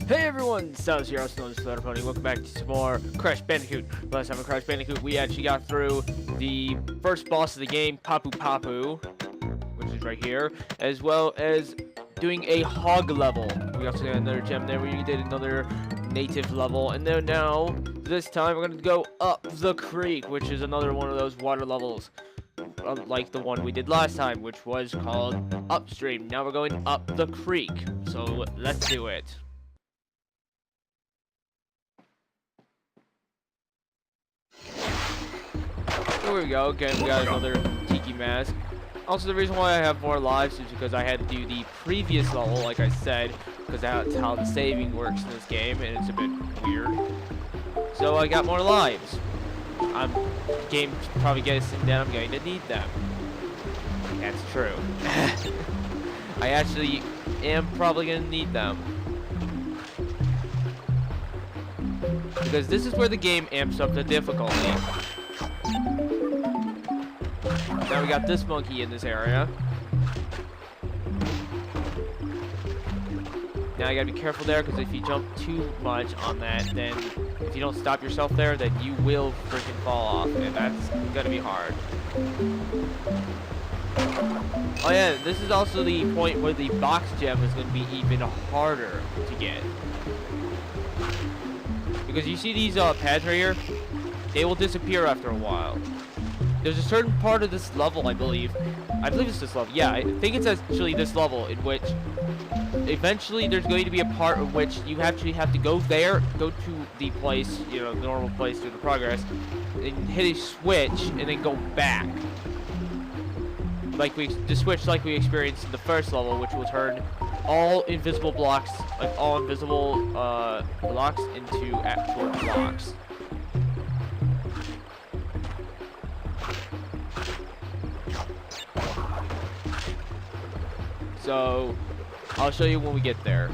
Hey everyone, Sal's here, also known as Flutter Pony. Welcome back to some more Crash Bandicoot. Last time in Crash Bandicoot, we actually got through the first boss of the game, Papu Papu, which is right here, as well as doing a hog level. We also got another gem there. We did another native level, and then now, this time, we're going to go up the creek, which is another one of those water levels, like the one we did last time, which was called Upstream. Now we're going up the creek, so let's do it. Here we go. Again, we got another Tiki mask. Also, the reason why I have more lives is because I had to do the previous level, like I said, because that's how the saving works in this game, and it's a bit weird. So I got more lives. The game's probably guessing that I'm going to need them. That's true. I actually am probably going to need them. Because this is where the game amps up the difficulty. Now we got this monkey in this area. Now you gotta be careful there, because if you jump too much on that, then if you don't stop yourself there, then you will freaking fall off, and that's gonna be hard. Oh yeah, this is also the point where the box gem is gonna be even harder to get. Because you see these pads right here? They will disappear after a while. There's a certain part of this level, I believe it's this level. Yeah, I think it's actually this level in which eventually there's going to be a part in which you actually have to go there, go to the place, you know, the normal place through the progress, and hit a switch, and then go back. Like the switch like we experienced in the first level, which will turn all invisible blocks, like all invisible blocks into actual blocks. So, I'll show you when we get there.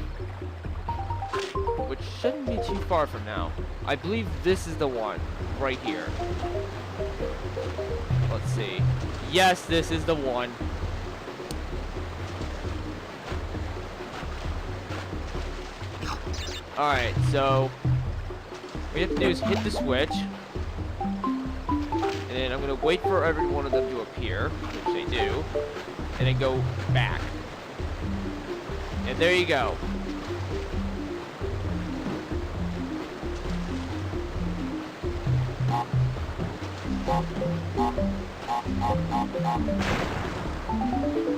Which shouldn't be too far from now. I believe this is the one, right here. Let's see. Yes, this is the one. Alright, so what we have to do is hit the switch. And then I'm going to wait for every one of them to appear, which they do. And then go back. And there you go.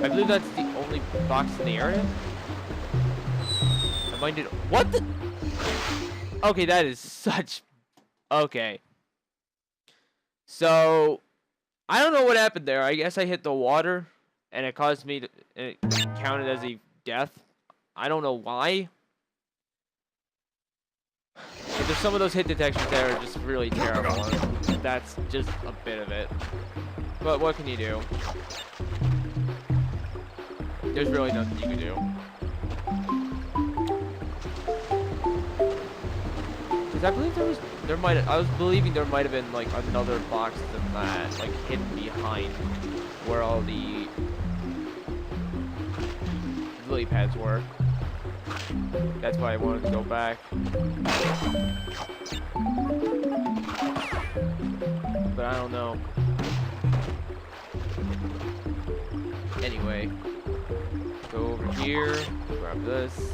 I believe that's the only box in the area. I minded. What the? Okay, that is such. Okay. So, I don't know what happened there. I guess I hit the water, and it caused me to. It counted as a death. I don't know why. But there's some of those hit detections that are just really terrible. And that's just a bit of it. But what can you do? There's really nothing you can do. Because I believe I was believing there might have been like another box than that, like hidden behind where all the lily pads were. That's why I wanted to go back. But I don't know. Anyway, go over here, grab this.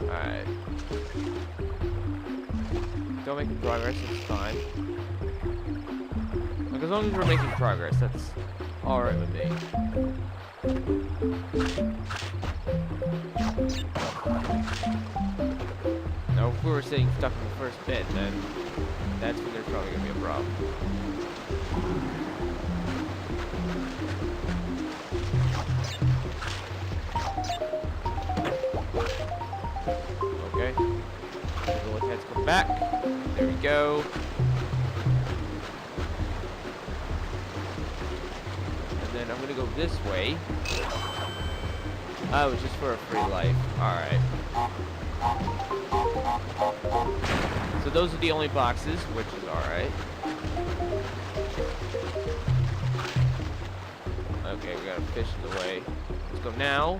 Alright. Still making progress, it's fine. Like, as long as we're making progress, that's alright with me. Now, if we were sitting stuck in the first bit, then that's when there's probably gonna be a problem. Okay. The little heads come back. There we go. And then I'm gonna go this way. Oh, it's just for a free life. Alright. So those are the only boxes, which is alright. Okay, we got a fish in the way. Let's go now.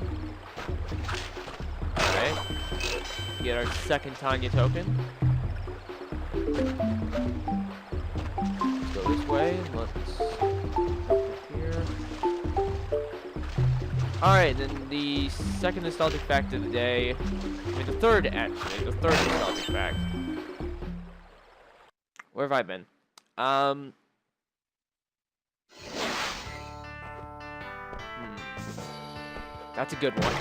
Alright. Get our second Tanya token. Let's go this way. Let's here. Alright, then the second nostalgic fact of the day. I mean, the third, actually. The third nostalgic fact. Where have I been? That's a good one.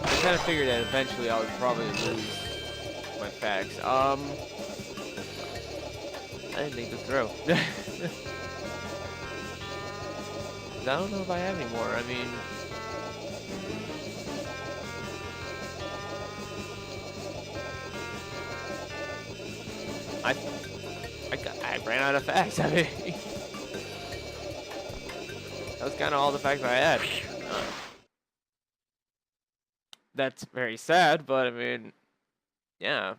I kind of figured that eventually I would probably lose my facts. I didn't think this through. I don't know if I have any more. I mean, I ran out of facts. I mean, that was kind of all the facts I had. That's very sad, but I mean, yeah.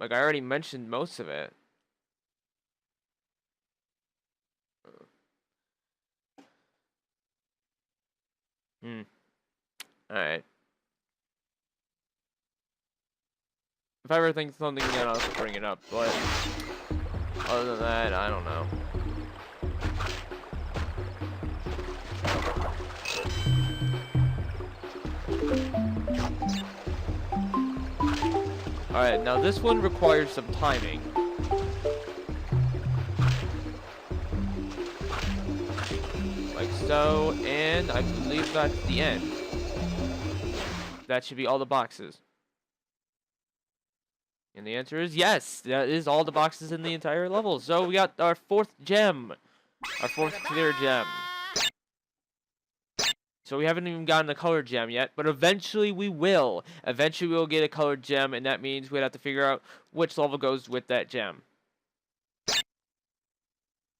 Like, I already mentioned most of it. Alright. If I ever think of something again, I'll bring it up, but other than that, I don't know. Alright, now this one requires some timing. Like so, and I believe that's the end. That should be all the boxes. And the answer is yes, that is all the boxes in the entire level. So we got our fourth gem. Our fourth clear gem. So we haven't even gotten a colored gem yet, but eventually we will. Eventually we'll get a colored gem, and that means we'd have to figure out which level goes with that gem.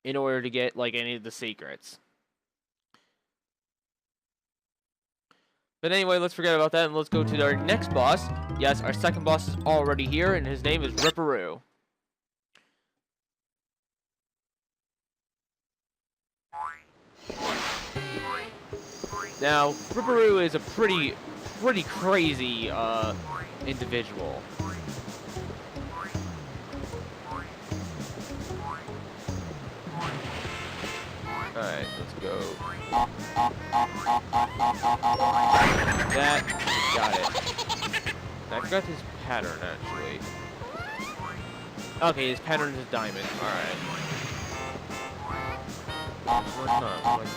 In order to get, like, any of the secrets. But anyway, let's forget about that and let's go to our next boss. Yes, our second boss is already here, and his name is Ripperoo. Now, Ripperoo is a pretty crazy individual. Alright, let's go. That, got it. I forgot his pattern, actually. Okay, his pattern is diamond. Alright. What's not? Okay.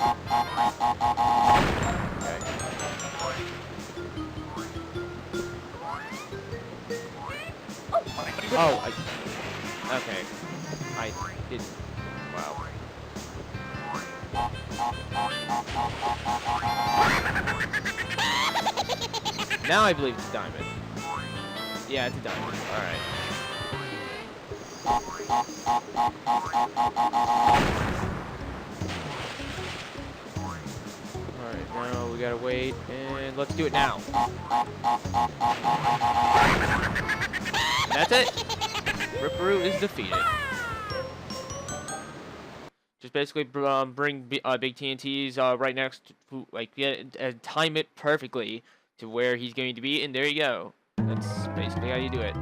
Oh, okay. I didn't. Wow. Now I believe it's a diamond. Yeah, it's a diamond. Alright. Alright, now we gotta wait, and let's do it now. And that's it. Ripperoo is defeated. Just basically bring big TNTs right next to, like, time it perfectly to where he's going to be, and there you go. That's basically how you do it.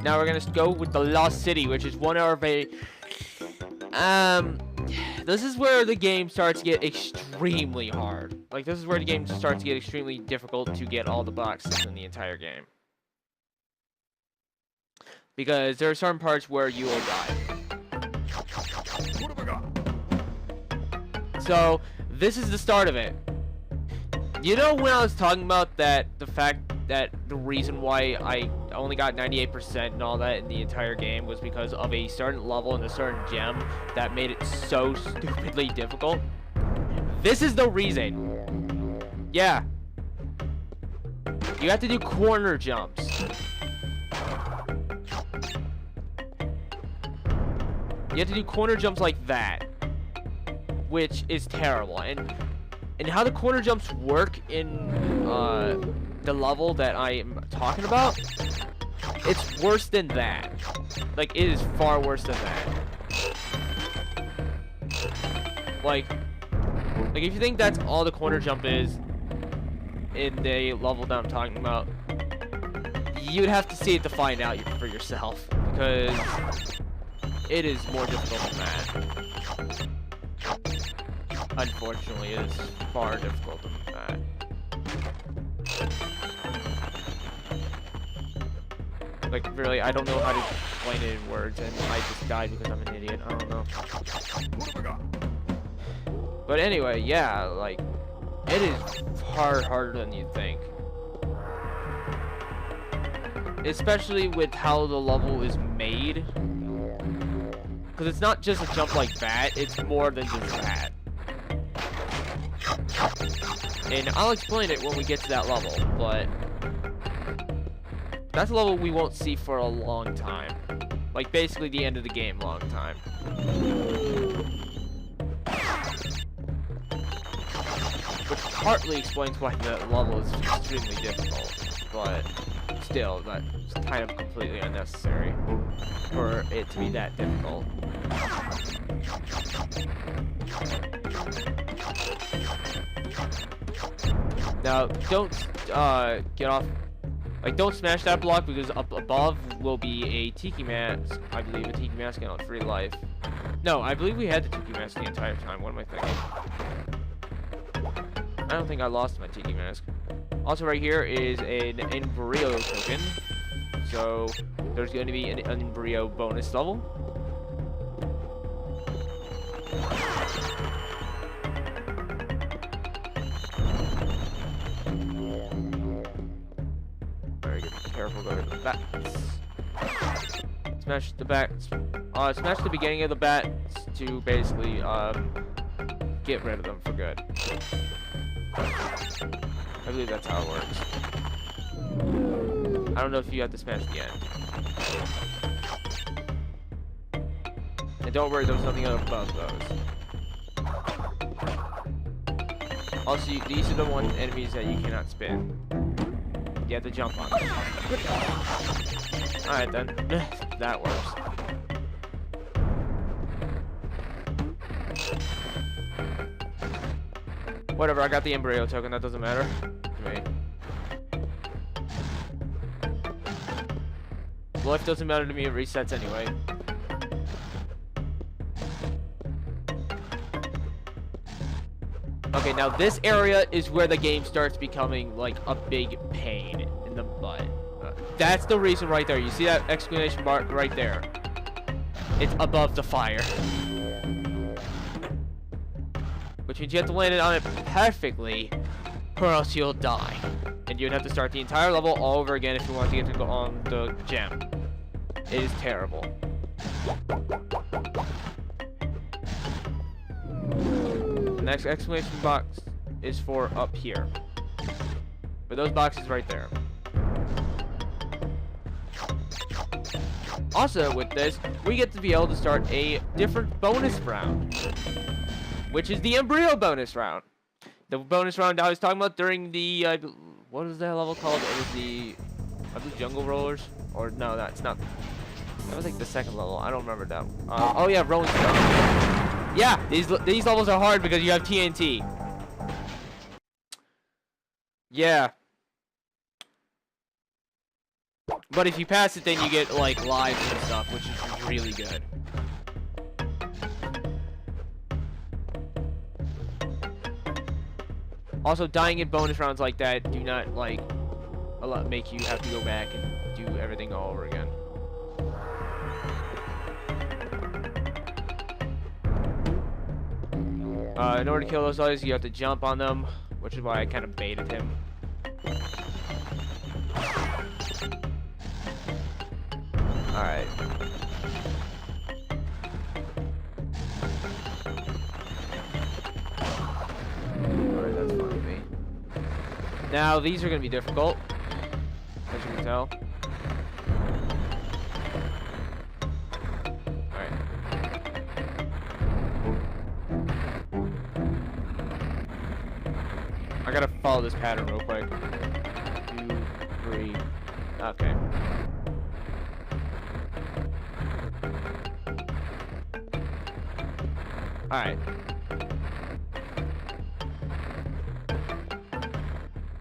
Now we're gonna go with the Lost City, which is one of a this is where the game starts to get extremely hard. Like, this is where the game starts to get extremely difficult to get all the boxes in the entire game. Because there are certain parts where you will die. What have I got? So, this is the start of it. You know when I was talking about that, the fact that the reason why I only got 98% and all that in the entire game was because of a certain level and a certain gem that made it so stupidly difficult? This is the reason. Yeah. You have to do corner jumps. You have to do corner jumps like that. which is terrible. And how the corner jumps work in the level that I am talking about, it's worse than that. Like, it is far worse than that. Like if you think that's all the corner jump is in the level that I'm talking about, you'd have to see it to find out for yourself, because it is more difficult than that. Unfortunately, it is far difficult than that. Like, really, I don't know how to explain it in words, and I just died because I'm an idiot. I don't know. But anyway, yeah, like, it is far harder than you'd think. Especially with how the level is made. Because it's not just a jump like that, it's more than just that. And I'll explain it when we get to that level, but that's a level we won't see for a long time. Like, basically the end of the game long time. Which partly explains why the level is extremely difficult, but still, that's kind of completely unnecessary for it to be that difficult. Now, don't get off. Like, don't smash that block, because up above will be a tiki mask. I believe a tiki mask and a free life. No, I believe we had the tiki mask the entire time. What am I thinking? I don't think I lost my tiki mask. Also, right here is an embryo token. So, there's going to be an embryo bonus level. Very good. Be careful, go to the bats. Smash the bats. Smash the beginning of the bats to basically get rid of them for good. I believe that's how it works. I don't know if you have to smash the end. And don't worry, there's nothing above those. Also, these are the enemies that you cannot spin. You have to jump on them. Alright then. That works. Whatever, I got the embryo token, that doesn't matter to me. Life doesn't matter to me, it resets anyway. Okay, now this area is where the game starts becoming like a big pain in the butt. That's the reason right there. You see that exclamation mark right there? It's above the fire. Which means you have to land it on it perfectly, or else you'll die. And you'd have to start the entire level all over again if you want to get to go on the gem. It is terrible. The next exclamation box is for up here. For those boxes right there. Also, with this, we get to be able to start a different bonus round, which is the embryo bonus round. The bonus round I was talking about during the, what is that level called? It was the, I believe, Jungle Rollers? Or, no, that's not, that was like the second level. I don't remember that. Oh yeah, Rolling Stone. Yeah, these levels are hard because you have TNT. Yeah. But if you pass it, then you get, like, lives and stuff, which is really good. Also, dying in bonus rounds like that do not, like, make you have to go back and do everything all over again. In order to kill those guys, you have to jump on them, which is why I kind of baited him. Alright. Alright, that's fine with me. Now, these are going to be difficult, as you can tell. I gotta follow this pattern real quick. 2, 3. Okay. Alright.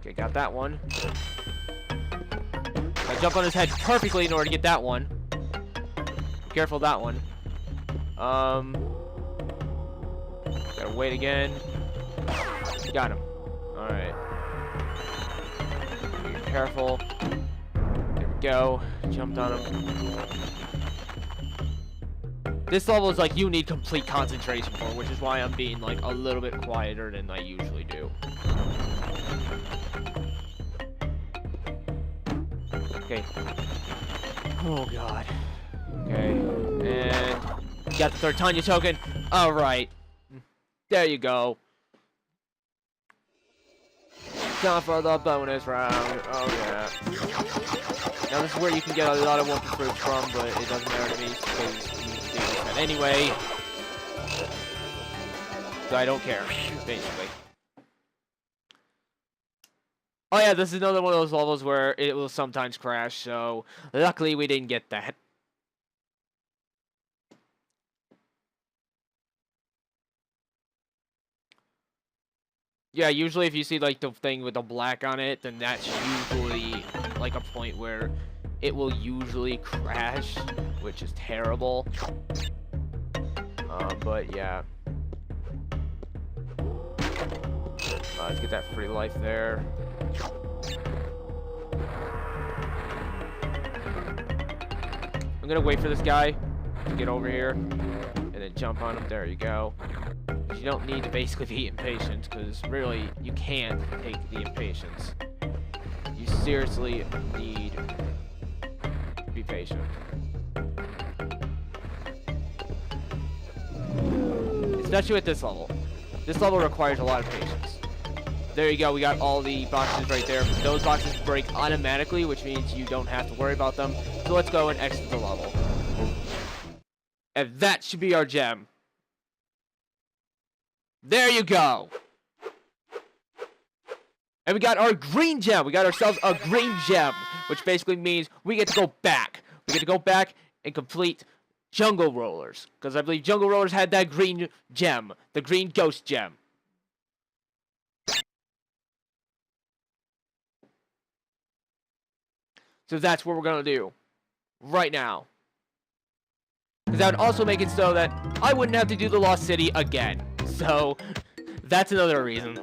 Okay, got that one. I jump on his head perfectly in order to get that one. Be careful of that one. Gotta wait again. Got him. Alright. Be careful. There we go. Jumped on him. This level is like you need complete concentration for, which is why I'm being like a little bit quieter than I usually do. Okay. Oh god. Okay. And got the third Tanya token. Alright. There you go. Time for the bonus round. Oh yeah. Now this is where you can get a lot of wonky fruits from, but it doesn't matter to me because anyway, so I don't care, basically. Oh yeah, this is another one of those levels where it will sometimes crash, so luckily we didn't get that. Yeah, usually if you see like the thing with the black on it, then that's usually like a point where it will usually crash, which is terrible. But yeah. Let's get that free life there. I'm gonna wait for this guy to get over here and then jump on him. There you go. You don't need to basically be impatient, because really you can't take the impatience. You seriously need to be patient. Especially with this level. This level requires a lot of patience. There you go, we got all the boxes right there. Those boxes break automatically, which means you don't have to worry about them. So let's go and exit the level. And that should be our gem. There you go. And we got our green gem. We got ourselves a green gem, which basically means we get to go back. We get to go back and complete Jungle Rollers, because I believe Jungle Rollers had that green gem, the green ghost gem. So that's what we're gonna do right now. Because that would also make it so that I wouldn't have to do the Lost City again. So that's another reason.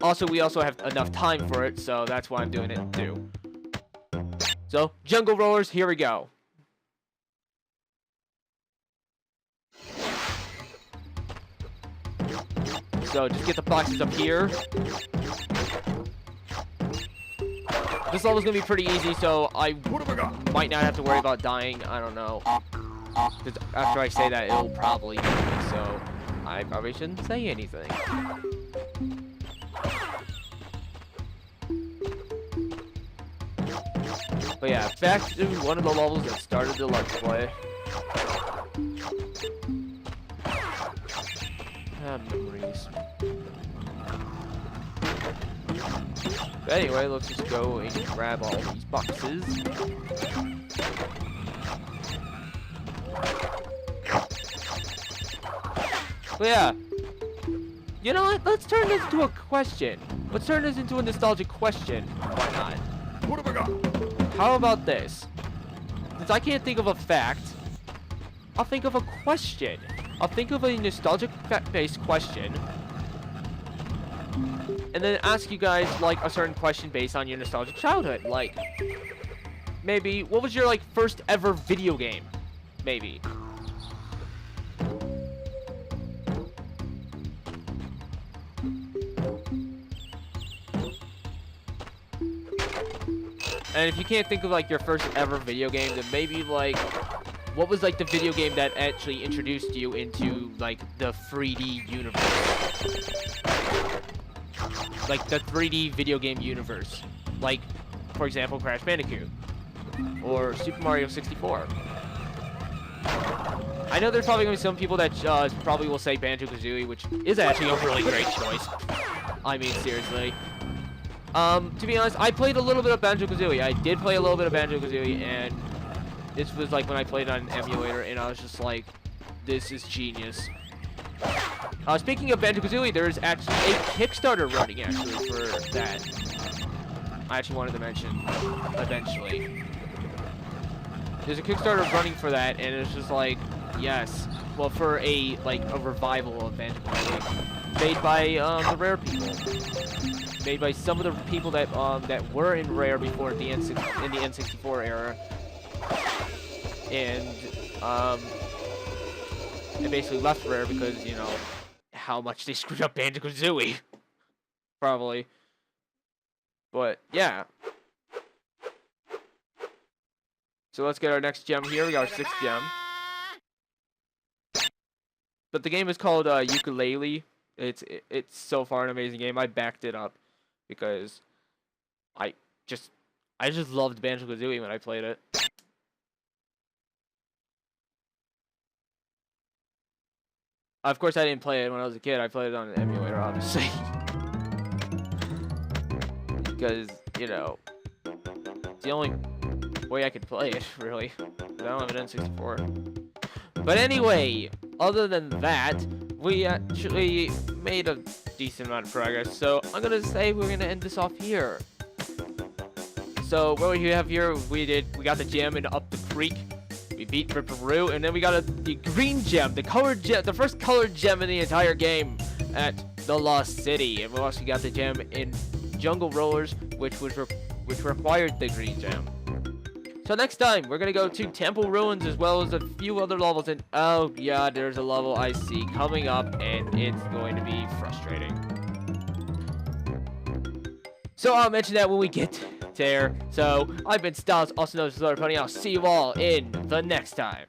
Also, we also have enough time for it, so that's why I'm doing it too. So, Jungle Rollers, here we go. So, just get the boxes up here. This level's gonna be pretty easy, so I might not have to worry about dying. I don't know. Because after I say that, it'll probably be, so I probably shouldn't say anything. But yeah, back to one of the levels that started the Let's Play. Memories. But anyway, let's just go and grab all these boxes. But yeah, you know what? Let's turn this into a question. Let's turn this into a nostalgic question. Why not? What have I got? How about this? Since I can't think of a fact, I'll think of a question. I'll think of a nostalgic fact-based question, and then ask you guys like a certain question based on your nostalgic childhood. Like, maybe what was your like first ever video game? Maybe. And if you can't think of like your first ever video game, then maybe like what was like the video game that actually introduced you into like the 3D universe? Like the 3D video game universe. Like, for example, Crash Bandicoot or Super Mario 64. I know there's probably going to be some people that probably will say Banjo-Kazooie, which is actually a really great choice. I mean, seriously. To be honest, I played a little bit of Banjo-Kazooie. I did play a little bit of Banjo-Kazooie, and this was like when I played on an emulator, and I was just like, this is genius. Speaking of Banjo-Kazooie, there's actually a Kickstarter running, actually, for that. I actually wanted to mention, eventually. There's a Kickstarter running for that, and it's just like, yes. Well, for a revival of Banjo-Kazooie. Made by, the Rare people. Made by some of the people that were in Rare before in the N64 era. And, they basically left Rare because, you know, how much they screwed up Banjo-Kazooie. Probably. But, yeah. So let's get our next gem here. We got our 6th gem. But the game is called Ukulele. It's so far an amazing game. I backed it up because I just loved Banjo-Kazooie when I played it. Of course, I didn't play it when I was a kid. I played it on an emulator, obviously. Because, you know, it's the only way I could play it, really. I don't have an N64. But anyway, other than that, we actually made a decent amount of progress. So I'm going to say we're going to end this off here. So what we have here, we got the gem in Up the Creek. We beat Ripperoo, and then we got the green gem, the first colored gem in the entire game at the Lost City. And we also got the gem in Jungle Rollers, which required the green gem. So next time, we're gonna go to Temple Ruins as well as a few other levels. And oh yeah, there's a level I see coming up, and it's going to be frustrating. So I'll mention that when we get there. So I've been Styles, also known as Lord Pony. I'll see you all in the next time.